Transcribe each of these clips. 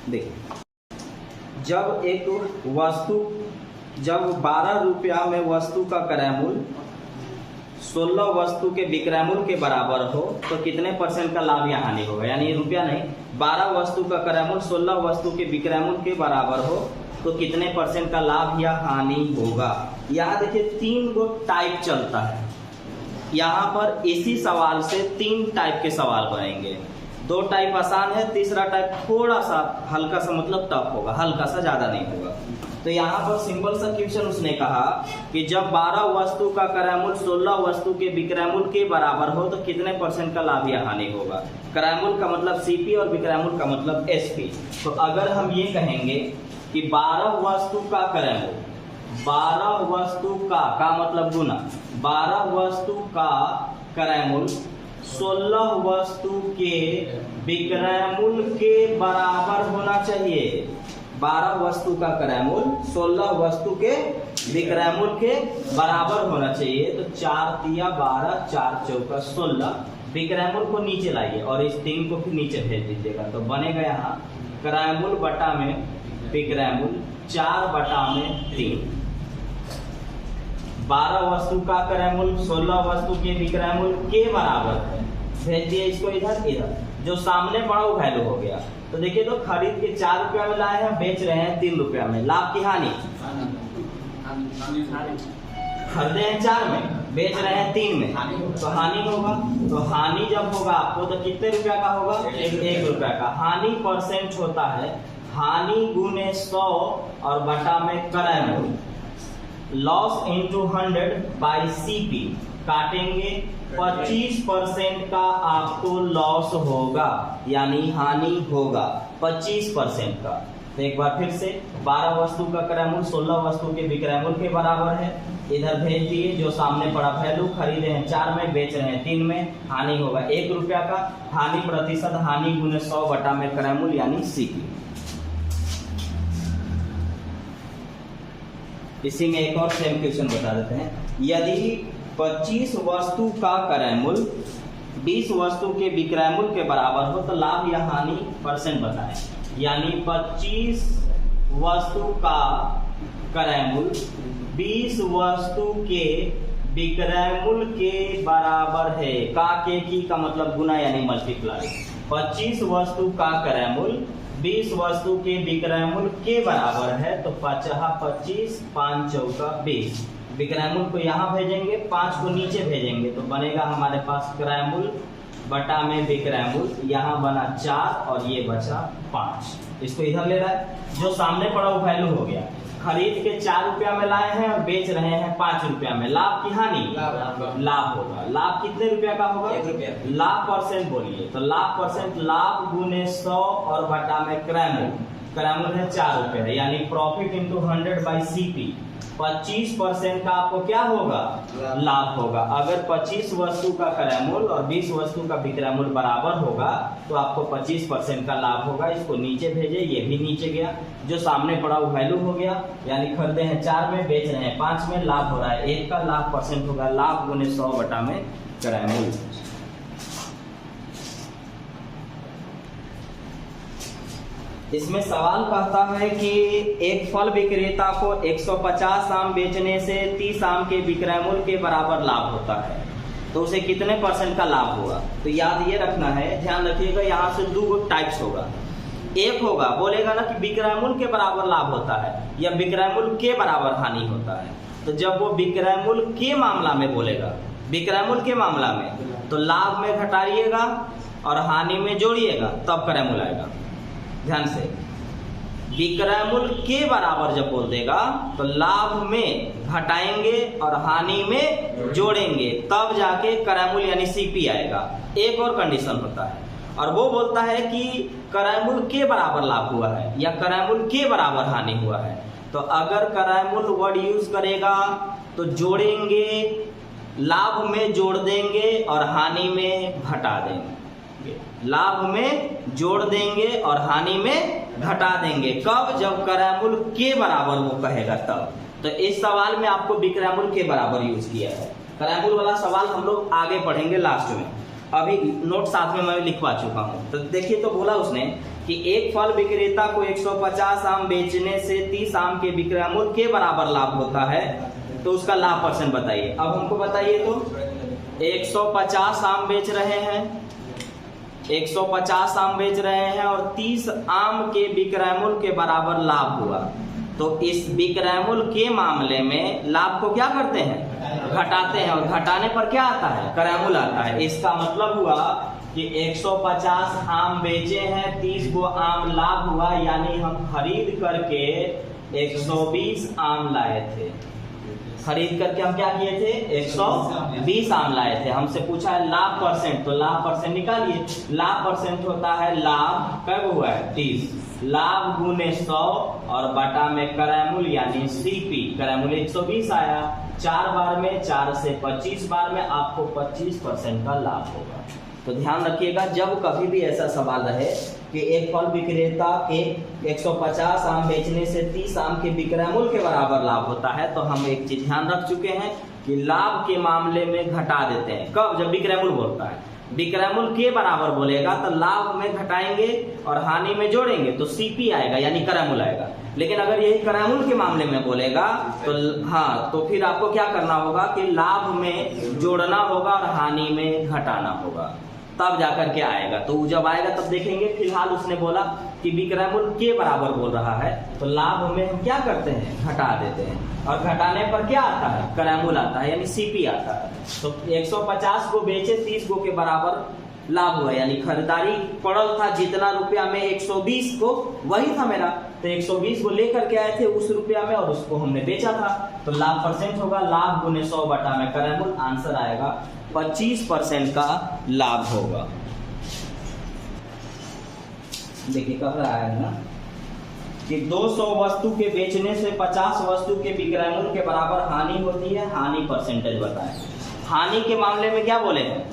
देखिए, जब 12 रुपया में वस्तु का क्रय मूल्य 16 वस्तु के विक्रय मूल्य के बराबर हो तो कितने % का लाभ या हानि होगा। यानी रुपया नहीं, 12 वस्तु का क्रय मूल्य 16 वस्तु के विक्रय मूल्य के बराबर हो तो कितने % का लाभ या हानि होगा। यहाँ देखिए 3 गो टाइप चलता है। यहाँ पर इसी सवाल से 3 टाइप के सवाल बनेंगे। 2 टाइप आसान है, तीसरा टाइप थोड़ा सा हल्का सा मतलब टफ होगा, हल्का सा, ज्यादा नहीं होगा। तो यहाँ पर सिंपल सा क्वेश्चन उसने कहा कि जब 12 वस्तु का क्रय मूल्य 16 वस्तु के विक्रय मूल्य के बराबर हो तो कितने % का लाभ या हानि होगा। क्रय मूल्य का मतलब सीपी और विक्रय मूल्य का मतलब एसपी। तो अगर हम ये कहेंगे कि 12 वस्तु का क्रय मूल्य, 12 वस्तु का मतलब गुना, 12 वस्तु का क्रय मूल्य 16 वस्तु के विक्रय मूल्य के बराबर होना चाहिए। 12 वस्तु का क्रय मूल्य 16 वस्तु के विक्रय मूल्य के बराबर होना चाहिए। तो 4 तिया 12, 4 चौका 16, विक्रय मूल्य को नीचे लाइए और इस 3 को फिर नीचे भेज दीजिएगा। तो बनेगा यहाँ क्रय मूल्य बटा में विक्रय मूल्य 4 बटा में 3। 12 वस्तु का क्रय मूल्य 16 वस्तु के विक्रय मूल्य के बराबर है, भेज दिए इसको इधर। जो सामने पड़ा वो वैल्यू हो गया। तो देखिए, तो खरीद के 4 रुपया में लाए हैं, बेच रहे हैं 3 रुपया में, लाभ की हानि। खरीदे हैं 4 में, बेच रहे हैं 3 में, तो हानि होगा। तो हानि जब होगा आपको तो कितने रुपया का होगा, 1 रुपया का। हानि % होता है, हानि गुने 100 और बटा में क्रय मूल्य, लॉस इंटू 100 बाई सीपी, काटेंगे 25% का आपको लॉस होगा, यानी हानि होगा 25% का। तो एक बार फिर से 12 वस्तु का क्रय मूल्य 16 वस्तु के विक्रय मूल्य के बराबर है, इधर भेज दिए। जो सामने पड़ा वैल्यू, खरीदे हैं 4 में, बेच रहे हैं 3 में, हानि होगा 1 रुपया का। हानि प्रतिशत हानि गुने 100 बटा में क्रय मूल्य यानी सीपी। इसी में एक और सेम क्वेश्चन बता देते हैं। यदि 25 वस्तु का क्रय मूल्य 20 वस्तु के विक्रय मूल्य के बराबर हो तो लाभ या हानि % बताएं। यानी 25 वस्तु का क्रय मूल्य 20 वस्तु के विक्रय मूल्य के बराबर है। का मतलब गुना यानी मल्टीप्लाई। 25 वस्तु का क्रय मूल्य 20 वस्तु के विक्रय मूल्य के बराबर है। तो 25, 5 चौका 20, विक्रय मूल्य को यहाँ भेजेंगे, 5 को नीचे भेजेंगे तो बनेगा हमारे पास क्रय मूल्य बटा में विक्रय मूल्य। यहाँ बना 4 और ये बचा 5। इसको इधर ले रहा है, जो सामने पड़ा वो वैल्यू हो गया। खरीद के 4 रुपया में लाए हैं और बेच रहे हैं 5 रुपया में, लाभ की हानि, लाभ होगा। लाभ कितने रुपया का होगा, 1 रुपया। लाभ % बोलिए, तो लाभ % लाभ गुने 100 और बटा में क्रय मूल्य। क्रय मूल्य है 4 रुपया, यानी प्रॉफिट इंटू 100 बाई सीपी। 25% का आपको क्या होगा, लाभ होगा। अगर 25 वस्तु का क्रय मूल्य और 20 वस्तु का विक्रय मूल्य बराबर होगा तो आपको 25% का लाभ होगा। इसको नीचे भेजे, ये भी नीचे गया। जो सामने पड़ा वो वैल्यू हो गया, यानी खरीदे हैं 4 में, बेच रहे हैं 5 में, लाभ हो रहा है 1 का। लाभ % होगा लाभ गुने 100 बटा में क्रय मूल्य। इसमें सवाल कहता है कि एक फल विक्रेता को 150 आम बेचने से 30 आम के विक्रय मूल्य के बराबर लाभ होता है, तो उसे कितने % का लाभ होगा। तो याद ये रखना है, ध्यान रखिएगा, यहाँ से 2 टाइप्स होगा। एक होगा बोलेगा ना कि विक्रय मूल्य के बराबर लाभ होता है या विक्रय मूल्य के बराबर हानि होता है। तो जब वो विक्रय मूल्य के मामला में बोलेगा, विक्रय मूल्य के मामला में, तो लाभ में घटाइएगा और हानि में जोड़िएगा, तब क्रय मूल्य आएगा। ध्यान से, विक्रय मूल्य के बराबर जब बोल देगा तो लाभ में घटाएंगे और हानि में जोड़ेंगे, तब जाके क्रय मूल्य यानी सीपी आएगा। एक और कंडीशन होता है, और वो बोलता है कि क्रय मूल्य के बराबर लाभ हुआ है या क्रय मूल्य के बराबर हानि हुआ है। तो अगर क्रय मूल्य वर्ड यूज करेगा तो जोड़ेंगे, लाभ में जोड़ देंगे और हानि में घटा देंगे। लाभ में जोड़ देंगे और हानि में घटा देंगे, कब, जब क्रय मूल्य के बराबर वो कहेगा तब। तो इस सवाल में आपको विक्रय मूल्य के बराबर यूज किया है। क्रय मूल्य वाला सवाल हम लोग आगे पढ़ेंगे लास्ट में, अभी नोट साथ में मैं लिखवा चुका हूँ। तो देखिए, तो बोला उसने कि एक फल विक्रेता को 150 आम बेचने से 30 आम के विक्रय मूल्य के बराबर लाभ होता है, तो उसका लाभ परसेंट बताइए। अब हमको बताइए तो 150 आम बेच रहे हैं, 150 आम बेच रहे हैं और 30 आम के विक्रय मूल्य के बराबर लाभ हुआ, तो इस विक्रय मूल्य के मामले में लाभ को क्या करते हैं, घटाते हैं, और घटाने पर क्या आता है, क्रय मूल्य आता है। इसका मतलब हुआ कि 150 आम बेचे हैं, 30 गो आम लाभ हुआ, यानी हम खरीद करके 120 आम लाए थे। खरीद करके हम क्या किए थे, 120 आम लाए थे। हमसे पूछा है लाभ परसेंट, तो लाभ परसेंट निकालिए। लाभ परसेंट होता है लाभ कब हुआ है, 30, लाभ गुने 100 और बटा में क्रय मूल्य यानी सीपी। क्रय मूल्य 120 आया, 4 बार में 4 से 25 बार में आपको 25% का लाभ होगा। तो ध्यान रखिएगा, जब कभी भी ऐसा सवाल रहे कि एक फल विक्रेता के 150 आम बेचने से 30 आम के विक्रय मूल्य के बराबर लाभ होता है, तो हम एक चीज ध्यान रख चुके हैं कि लाभ के मामले में घटा देते हैं। कब, जब विक्रय मूल्य बोलता है। विक्रय मूल्य के बराबर बोलेगा तो लाभ में घटाएंगे और हानि में जोड़ेंगे, तो सीपी आएगा यानी क्रय मूल्य आएगा। लेकिन अगर यही क्रय मूल्य के मामले में बोलेगा तो हाँ, तो फिर आपको क्या करना होगा कि लाभ में जोड़ना होगा और हानि में घटाना होगा, तब जाकर के आएगा। तो जब आएगा तब देखेंगे। फिलहाल उसने बोला कि विक्रय मूल्य के बराबर बोल रहा है, तो लाभ में हम क्या करते हैं, घटा देते हैं, और घटाने पर क्या आता है, क्रय मूल्य आता है यानी सीपी आता है। तो 150 को बेचे, 30 को के बराबर लाभ हुआ, यानी खरीदारी पड़ल था जितना रुपया में 120 को, वही था मेरा, तो 120 को लेकर के आए थे उस रुपया में और उसको हमने बेचा था, तो लाभ परसेंट होगा लाभ गुने 100 बटा में क्रय मूल्य। आंसर आएगा 25% का लाभ होगा। देखिए कह रहा है ना कि 200 वस्तु के बेचने से 50 वस्तु के विक्रय मूल्य के बराबर हानि होती है, हानि परसेंटेज बताएं। हानि के मामले में क्या बोले हैं,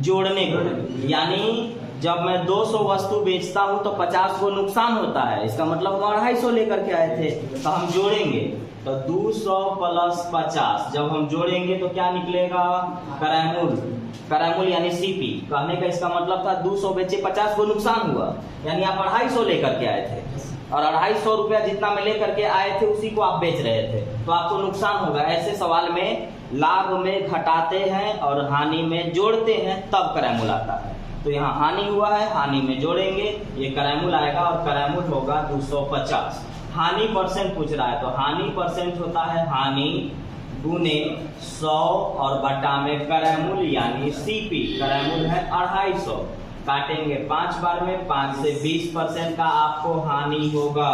जोड़ने को, यानी जब मैं 200 वस्तु बेचता हूं तो 50 को नुकसान होता है, इसका मतलब हम 250 लेकर के आए थे, तो हम जोड़ेंगे, तो 200 प्लस 50 जब हम जोड़ेंगे तो क्या निकलेगा, क्रय मूल्य। क्रय मूल्य यानी सीपी। कहने का इसका मतलब था 200 बेचे, 50 को नुकसान हुआ, यानी आप 250 लेकर के आए थे और 250 रुपया जितना में लेकर के आए थे उसी को आप बेच रहे थे, तो आपको नुकसान होगा। ऐसे सवाल में लाभ में घटाते हैं और हानि में जोड़ते हैं, तब क्रय मूल्य आता है। तो यहाँ हानि हुआ है, हानि में जोड़ेंगे, ये क्रय मूल्य आएगा और क्रय मूल्य होगा 250। हानि परसेंट पूछ रहा है, तो हानि परसेंट होता है हानि गुने 100 और बटा में क्रय मूल्य यानी सीपी। क्रय मूल्य है 250, काटेंगे 5 बार में, 5 से 20% का आपको हानि होगा।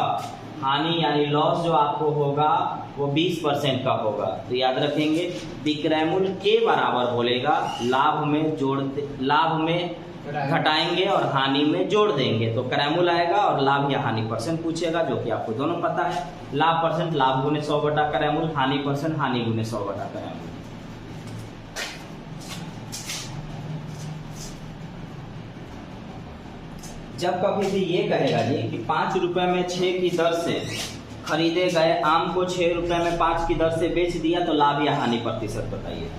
हानि यानी लॉस जो आपको होगा वो 20% का होगा। तो याद रखेंगे विक्रय मूल्य के बराबर बोलेगा, लाभ में जोड़ते, लाभ में घटाएंगे और हानि में जोड़ देंगे, तो क्रय मूल्य आएगा और लाभ या हानि परसेंट पूछेगा, जो कि आपको दोनों पता है। लाभ परसेंट लाभ गुने 100 बटा क्रय मूल्य, हानि परसेंट हानि गुने 100 बटा क्रय मूल्य। जब कभी भी ये कहेगा जी कि 5 रुपए में 6 की दर से खरीदे गए आम को 6 रुपए में 5 की दर से बेच दिया, तो लाभ या हानि प्रतिशत बताइए।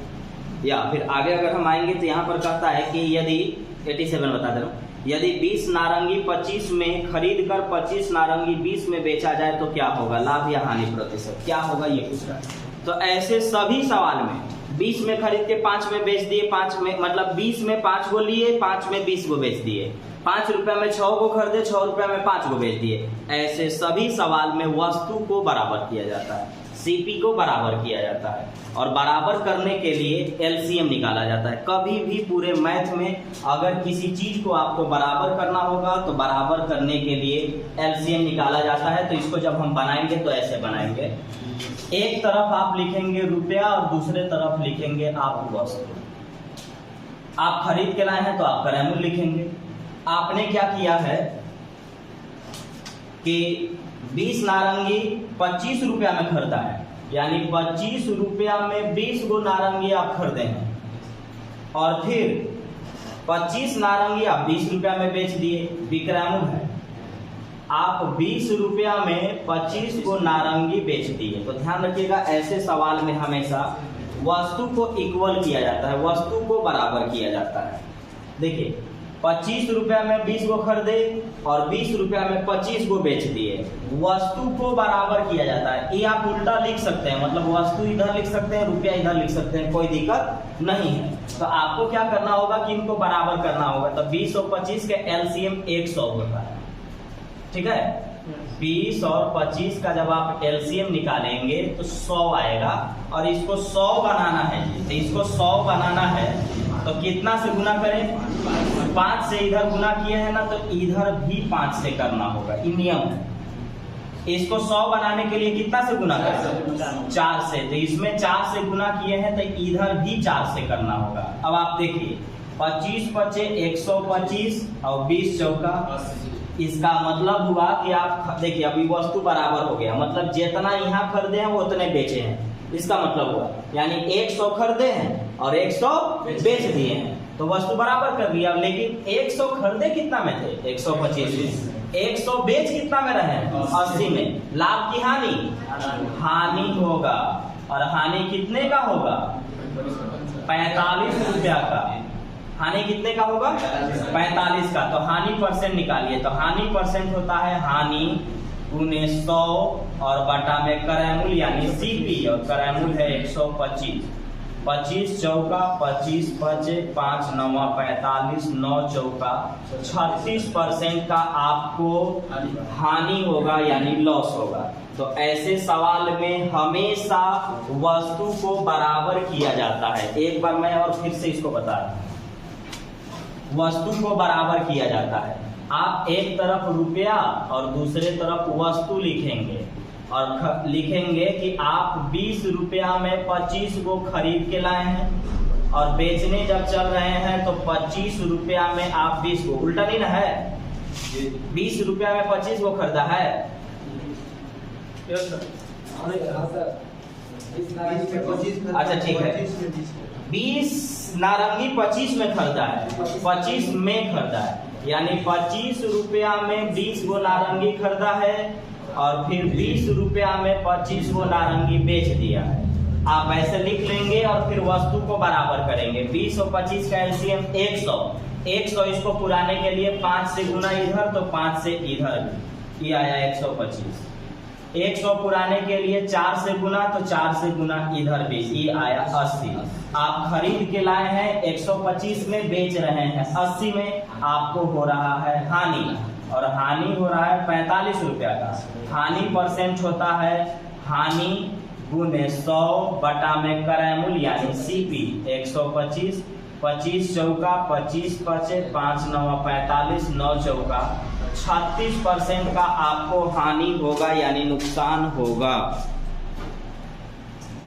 या फिर आगे अगर हम आएंगे तो यहाँ पर कहता है कि यदि 87 बता दे रहा हूँ, यदि 20 नारंगी 25 में खरीद कर 25 नारंगी 20 में बेचा जाए तो क्या होगा, लाभ या हानि प्रतिशत क्या होगा, ये पूछ रहा है। तो ऐसे सभी सवाल में 20 में खरीद के 5 में बेच दिए, 5 में मतलब 20 में 5 को लिए, 5 में 20 को बेच दिए, 5 रुपए में 6 को खरीदे, 6 रुपए में 5 को बेच दिए। ऐसे सभी सवाल में वस्तु को बराबर किया जाता है, सीपी को बराबर किया जाता है, और बराबर करने के लिए एलसीएम निकाला जाता है। कभी भी पूरे मैथ में अगर किसी चीज को आपको बराबर करना होगा तो बराबर करने के लिए एलसीएम निकाला जाता है। तो इसको जब हम बनाएंगे तो ऐसे बनाएंगे, एक तरफ आप लिखेंगे रुपया और दूसरे तरफ लिखेंगे आप वस्तु। आप खरीद के लाए हैं तो आप क्रय मूल्य लिखेंगे। आपने क्या किया है कि 20 नारंगी 25 रुपया में खरीदा है, यानी 25 रुपया में 20 गो नारंगी आप खरीदे हैं, और फिर 25 नारंगी आप 20 रुपया में बेच दिए, विक्रय मूल्य है। आप 20 रुपया में 25 गो नारंगी बेच दिए। तो ध्यान रखिएगा ऐसे सवाल में हमेशा वस्तु को इक्वल किया जाता है, वस्तु को बराबर किया जाता है। देखिए 25 रुपया में 20 को खरीदे और 20 रुपया में 25 को बेच दिए। वस्तु को बराबर किया जाता है। ये आप उल्टा लिख सकते हैं, मतलब वस्तु इधर लिख सकते हैं, रुपया इधर लिख सकते हैं, कोई दिक्कत नहीं है। तो आपको क्या करना होगा कि इनको बराबर करना होगा। तो 20 और 25 के एलसीएम 100 होता है, ठीक है। 20 और 25 का जब आप एलसीएम निकालेंगे तो 100 आएगा और इसको 100 बनाना है जी। तो इसको 100 बनाना है तो कितना से गुना करें? 5 से इधर गुना किए हैं ना, तो इधर भी 5 से करना होगा, ये नियम है। इसको 100 बनाने के लिए कितना से गुना करें? 4 से। तो इसमें 4 से गुना किए हैं तो इधर भी 4 से करना होगा। अब आप देखिए 25 पचे 125 और 20 चौका, इसका मतलब हुआ कि आप देखिए अभी वस्तु बराबर हो गया, मतलब जितना यहाँ खरीदे हैं वो उतने बेचे हैं, इसका मतलब हुआ। यानी 100 खरीदे हैं और 100 बेच दिए हैं, तो वस्तु बराबर कर लिया। लेकिन 100 खरीदे कितना में थे? 125। 100 बेच कितना में रहे? 80 में। लाभ की हानि? हानि होगा। और हानि कितने का होगा? 45 रुपया का। हानि कितने का होगा? 45 का। तो हानि परसेंट निकालिए। तो हानि परसेंट होता है हानि गुने 100 और बटा में क्रय मूल्य यानी सीपी, और क्रय मूल्य है 125। 25 चौका 25 पचे 5 नवा 45, 9 चौका 36% का आपको हानि होगा यानी लॉस होगा। तो ऐसे सवाल में हमेशा वस्तु को बराबर किया जाता है। एक बार मैं और फिर से इसको बता दूं, वस्तु को बराबर किया जाता है। आप एक तरफ रुपया और दूसरे तरफ वस्तु लिखेंगे और लिखेंगे कि आप 20 रुपया में 25 को खरीद के लाए हैं और बेचने जब चल रहे हैं तो 25 रुपया में आप 20 को, उल्टा नहीं ना है? 20 रुपया में 25 को खरीदा है। अच्छा ठीक है, 20 नारंगी 25 में खरीदा है, 25 में खरीदा है, यानी 25 रुपया में 20 गो नारंगी खरीदा है और फिर 20 रुपया में 25 गो नारंगी बेच दिया है। आप ऐसे लिख लेंगे और फिर वस्तु को बराबर करेंगे। 20 और 25 का एलसीएम 100। 100 इसको पुराने के लिए 5 से गुना इधर तो 5 से इधर, ये आया 125। 100 पुराने के लिए 4 से गुना तो 4 से गुना इधर भी, ये आया 80। आप खरीद के लाए हैं 125 में, बेच रहे हैं 80 में, आपको हो रहा है हानि, और हानि हो रहा है 45 रुपया का। हानि परसेंट होता है हानि गुने 100 बटा में क्रय मूल्य यानी सीपी 125। 25 चौका 25 पचे 5 नवा 45, 9 चौका 36% का आपको हानि होगा यानी नुकसान होगा।